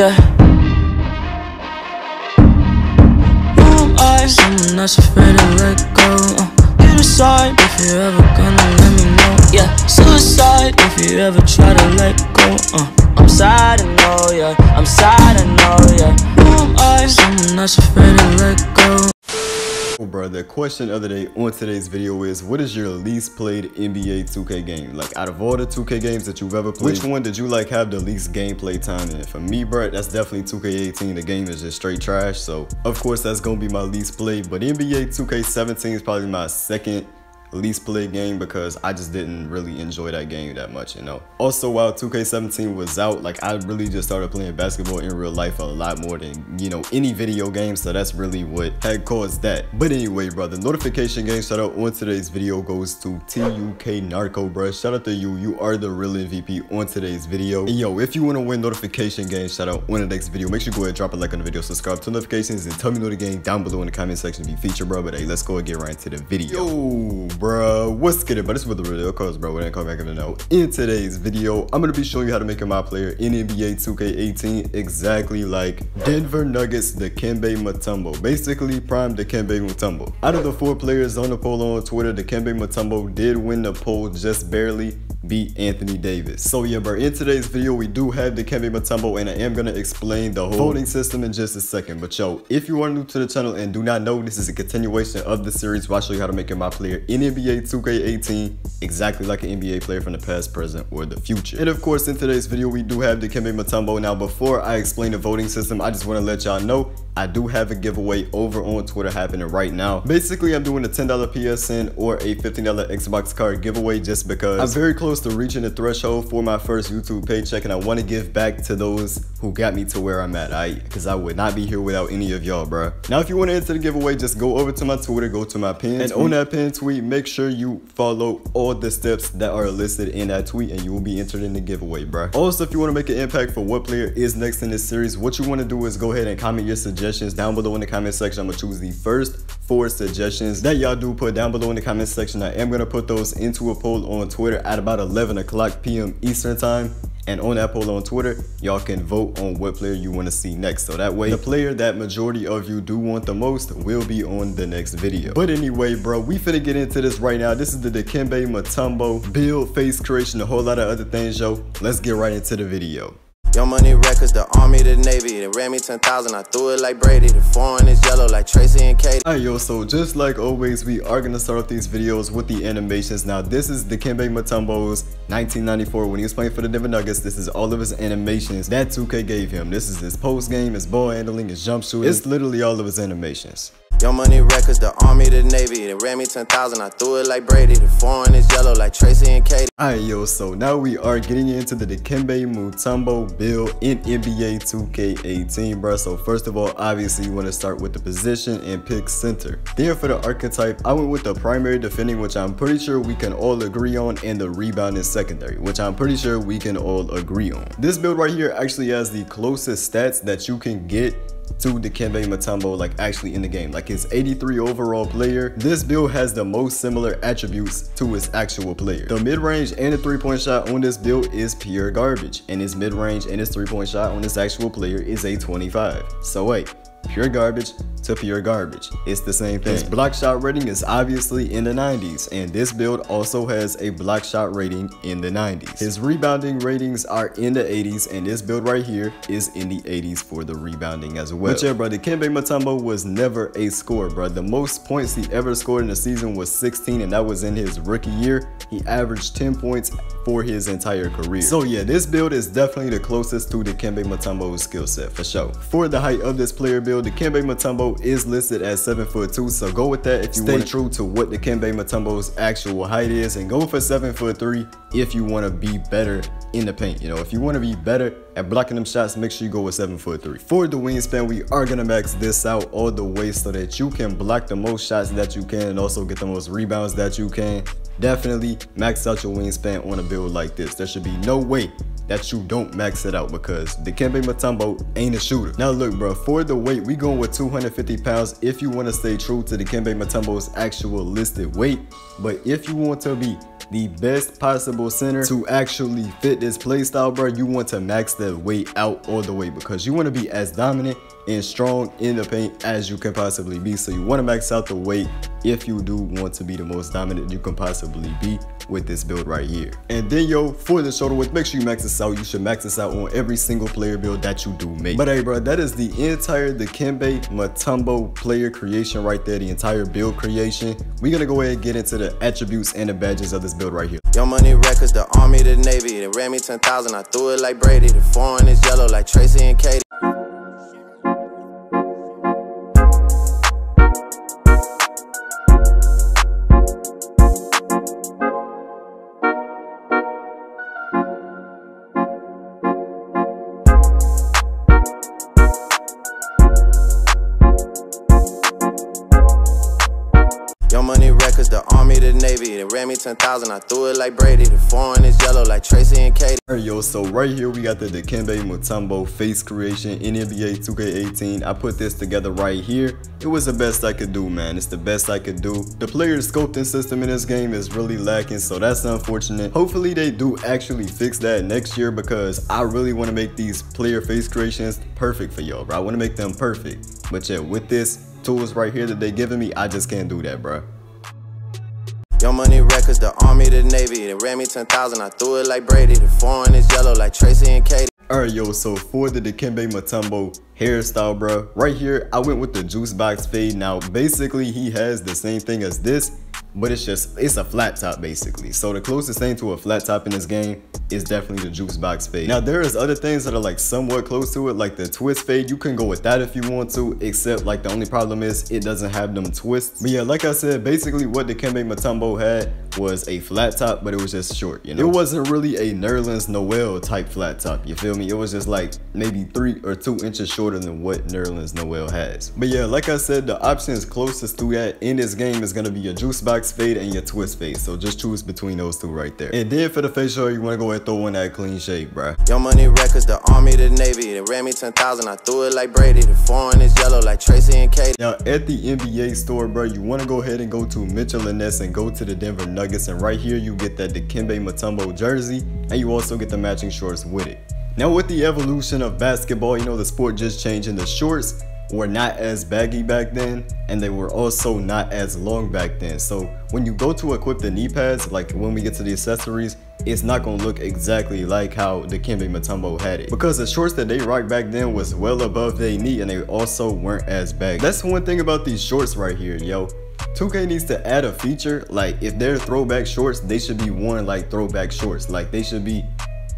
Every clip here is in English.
Yeah. Who am I? Someone that's afraid to let go. You decide if you're ever gonna let me know. Yeah, suicide if you ever try to let go. I'm sad, I know, yeah. I'm sad, I know, yeah. Who am I? Someone that's afraid to let go. Bro, the question of the day on today's video is, what is your least played NBA 2K game? Like, out of all the 2K games that you've ever played, which one did you like have the least gameplay time in? For me, bro, that's definitely 2K18. The game is just straight trash, so of course that's gonna be my least played. But NBA 2K17 is probably my second least played game because I just didn't really enjoy that game that much, you know. Also, while 2K17 was out, like, I really just started playing basketball in real life a lot more than, you know, any video game, so that's really what had caused that. But anyway, bro, the notification game shout out on today's video goes to TUK Narco, bro. Shout out to you. You are the real MVP on today's video. And yo, if you want to win notification game shout out on the next video, make sure you go ahead and drop a like on the video, subscribe to notifications, and tell me know the game down below in the comment section to be featured, bro. But hey, let's go and get right into the video. Yo, bro, what's good, but it's with the real cause, bro. We didn't come back in the note. In today's video, I'm gonna be showing you how to make a MyPlayer in NBA 2K18 exactly like Denver Nuggets Dikembe Mutombo, basically Prime Dikembe Mutombo. Out of the 4 players on the poll on Twitter, Dikembe Mutombo did win the poll, just barely beat Anthony Davis. So yeah, bro, in today's video we do have Dikembe Mutombo, and I am gonna explain the whole voting system in just a second. But yo, if you are new to the channel and do not know, this is a continuation of the series where I show you how to make a MyPlayer in NBA 2K18 exactly like an NBA player from the past, present, or the future. And of course, in today's video we do have Dikembe Mutombo. Now, before I explain the voting system, I just want to let y'all know I do have a giveaway over on Twitter happening right now. Basically, I'm doing a $10 PSN or a $15 Xbox card giveaway just because I'm very close to reaching the threshold for my first YouTube paycheck, and I want to give back to those who got me to where I'm at, because I would not be here without any of y'all, bro. Now, if you want to enter the giveaway, just go over to my Twitter, go to my pin, and on that pin tweet, make sure you follow all the steps that are listed in that tweet, and you will be entered in the giveaway, bro. Also, if you want to make an impact for what player is next in this series, what you want to do is go ahead and comment your suggestions down below in the comment section. I'm gonna choose the first 4 suggestions that y'all do put down below in the comment section. I am gonna put those into a poll on Twitter at about 11 o'clock p.m. Eastern time. And on that poll on Twitter, y'all can vote on what player you want to see next. So that way, the player that majority of you do want the most will be on the next video. But anyway, bro, we finna get into this right now. This is the Dikembe Mutombo build, face creation, a whole lot of other things, yo. Let's get right into the video. Your money records, the army, the navy. They ran me 10,000, I threw it like Brady. The foreign is yellow like Tracy and Katie. Alright, yo, so just like always, we are gonna start off these videos with the animations. Now, this is Dikembe Mutombo's 1994 when he was playing for the Denver Nuggets. This is all of his animations that 2K gave him. This is his post game, his ball handling, his jump shooting. It's literally all of his animations. Your money records, the army, the navy. They ran me 10,000, I threw it like Brady. The foreign is yellow like Tracy and Katie. Alright, yo, so now we are getting into the Dikembe Mutombo build in NBA 2K18, bro. So first of all, obviously you want to start with the position and pick center. Then for the archetype, I went with the primary defending, which I'm pretty sure we can all agree on, and the rebounding secondary, which I'm pretty sure we can all agree on. This build right here actually has the closest stats that you can get to Dikembe Mutombo, like actually in the game. Like his 83 overall player, this build has the most similar attributes to his actual player. The mid-range and the 3-point shot on this build is pure garbage, and his mid-range and his 3-point shot on this actual player is a 25. So wait, pure garbage to pure garbage, it's the same thing. His block shot rating is obviously in the 90s, and this build also has a block shot rating in the 90s. His rebounding ratings are in the 80s, and this build right here is in the 80s for the rebounding as well. But yeah, bro, Dikembe Mutombo was never a scorer, bro. The most points he ever scored in a season was 16, and that was in his rookie year. He averaged 10 points for his entire career. So yeah, this build is definitely the closest to Dikembe Mutombo's skill set for sure. For the height of this player build, Dikembe Mutombo is listed as 7'2", so go with that if you stay true to what Dikembe Mutombo's actual height is, and go for 7'3" if you want to be better in the paint. You know, if you want to be better at blocking them shots, make sure you go with 7'3". For the wingspan, we are gonna max this out all the way so that you can block the most shots that you can and also get the most rebounds that you can. Definitely max out your wingspan on a build like this. There should be no way that you don't max it out, because Dikembe Mutombo ain't a shooter. Now look, bro, for the weight, we going with 250 pounds if you want to stay true to Dikembe Mutombo's actual listed weight. But if you want to be the best possible center to actually fit this playstyle, bro, you want to max the weight out all the way because you want to be as dominant and strong in the paint as you can possibly be. So you want to max out the weight if you do want to be the most dominant you can possibly be with this build right here. And then yo, for the shoulder width, make sure you max this out. You should max this out on every single player build that you do make. But hey bro, that is the entire Dikembe Mutombo player creation right there, the entire build creation. We're gonna go ahead and get into the attributes and the badges of this build right here. Your money records, the army, the navy. They ran me 10,000, I threw it like Brady. The foreign is yellow like Tracy and Katie. Your money records, the army, the navy. They ran me 10,000, I threw it like Brady. The foreign is yellow like Tracy and Katie. Alright yo, so right here we got the Dikembe Mutombo face creation in NBA 2K18. I put this together right here. It was the best I could do, man. It's the best I could do. The player sculpting system in this game is really lacking, so that's unfortunate. Hopefully they do actually fix that next year because I really want to make these player face creations perfect for y'all, bro. I want to make them perfect. But yeah, with this tools right here that they giving me, I just can't do that, bro. Your money records, the army, the navy. They ran me 10,000, I threw it like Brady. The foreign is yellow like Tracy and Katie. Alright yo, so for the Dikembe Mutombo hairstyle, bro, right here I went with the juice box fade. Now basically he has the same thing as this, but it's a flat top basically. So the closest thing to a flat top in this game is definitely the juice box fade. Now there is other things that are like somewhat close to it, like the twist fade. You can go with that if you want to, except like the only problem is it doesn't have them twists. But yeah, like I said, basically what Dikembe Mutombo had was a flat top, but it was just short, you know. It wasn't really a Nerlens Noel type flat top, you feel me? It was just like maybe 3 or 2 inches shorter than what Nerlens Noel has. But yeah, like I said, the options closest to that in this game is gonna be your juice box fade and your twist fade. So just choose between those two right there. And then for the facial, you wanna go ahead and throw in that clean shave, bruh. Your money records, the army, the navy. They ran me 10,000, I threw it like Brady. The foreign is yellow like Tracy and Katie. Now at the NBA store, bro, you wanna go ahead and go to Mitchell & Ness and go to the Denver Nuggets, and right here you get that Dikembe Mutombo jersey, and you also get the matching shorts with it. Now with the evolution of basketball, you know, the sport just changing. The shorts were not as baggy back then, and they were also not as long back then. So when you go to equip the knee pads, like when we get to the accessories, it's not gonna look exactly like how Dikembe Mutombo had it, because the shorts that they rocked back then was well above their knee, and they also weren't as baggy. That's one thing about these shorts right here, yo. 2K needs to add a feature, like if they're throwback shorts, they should be worn like throwback shorts. Like they should be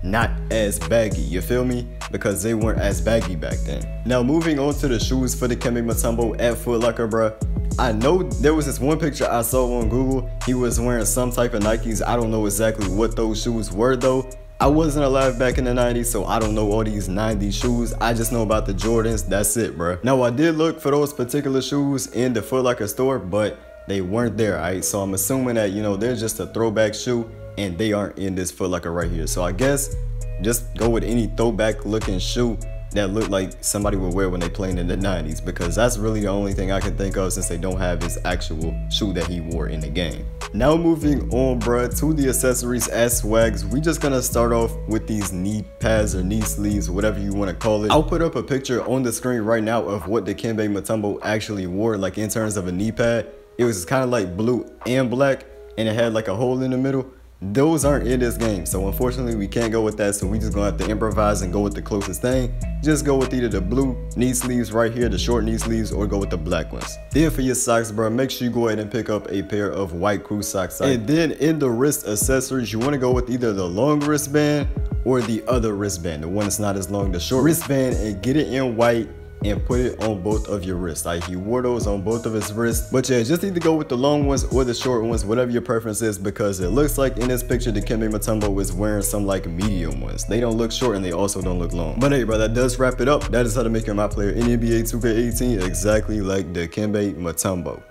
not as baggy, you feel me? Because they weren't as baggy back then. Now moving on to the shoes for Dikembe Mutombo at Foot Locker, bruh. I know there was this one picture I saw on Google. He was wearing some type of Nikes. I don't know exactly what those shoes were though. I wasn't alive back in the 90s, so I don't know all these 90s shoes. I just know about the Jordans, that's it, bruh. Now I did look for those particular shoes in the Foot Locker store, but they weren't there, alright? So I'm assuming that, you know, they're just a throwback shoe and they aren't in this Foot Locker right here. So I guess just go with any throwback looking shoe that looked like somebody would wear when they played in the 90s, because that's really the only thing I can think of since they don't have his actual shoe that he wore in the game. Now moving on, bruh, to the accessories as swags. We just gonna start off with these knee pads or knee sleeves, whatever you want to call it. I'll put up a picture on the screen right now of what Dikembe Mutombo actually wore, like in terms of a knee pad. It was kind of like blue and black, and it had like a hole in the middle. Those aren't in this game, so unfortunately we can't go with that, so we just gonna have to improvise and go with the closest thing. Just go with either the blue knee sleeves right here, the short knee sleeves, or go with the black ones. Then for your socks, bro, make sure you go ahead and pick up a pair of white crew socks. And then in the wrist accessories, you want to go with either the long wristband or the other wristband, the one that's not as long, the short wristband, and get it in white and put it on both of your wrists. Like he wore those on both of his wrists. But yeah, just either go with the long ones or the short ones, whatever your preference is, because it looks like in this picture Dikembe Mutombo is wearing some like medium ones. They don't look short and they also don't look long. But hey, bro, that does wrap it up. That is how to make your MyPlayer in NBA 2K18 exactly like Dikembe Mutombo.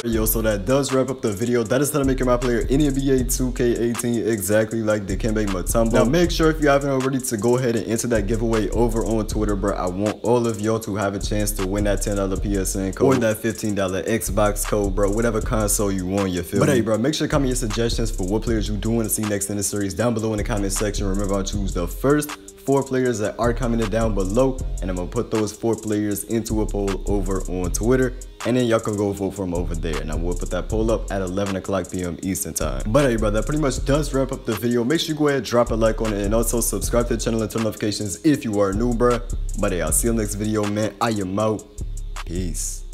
Yo, so that does wrap up the video. That is how to make your MyPlayer in NBA 2K18 exactly like Dikembe Mutombo. Now make sure if you haven't already to go ahead and enter that giveaway over on Twitter, bro. I want all of y'all to have a chance to win that $10 PSN code or that $15 Xbox code, bro. Whatever console you want, you feel me? But hey, bro, make sure to comment your suggestions for what players you do want to see next in the series down below in the comment section. Remember, I'll choose the first 4 players that are commented down below, and I'm gonna put those 4 players into a poll over on Twitter, and then y'all can go vote for them over there. And I will put that poll up at 11 o'clock p.m. Eastern time. But hey, bro, that pretty much does wrap up the video. Make sure you go ahead, drop a like on it, and also subscribe to the channel and turn notifications if you are new, bro. But hey, I'll see you in the next video, man. I am out. Peace.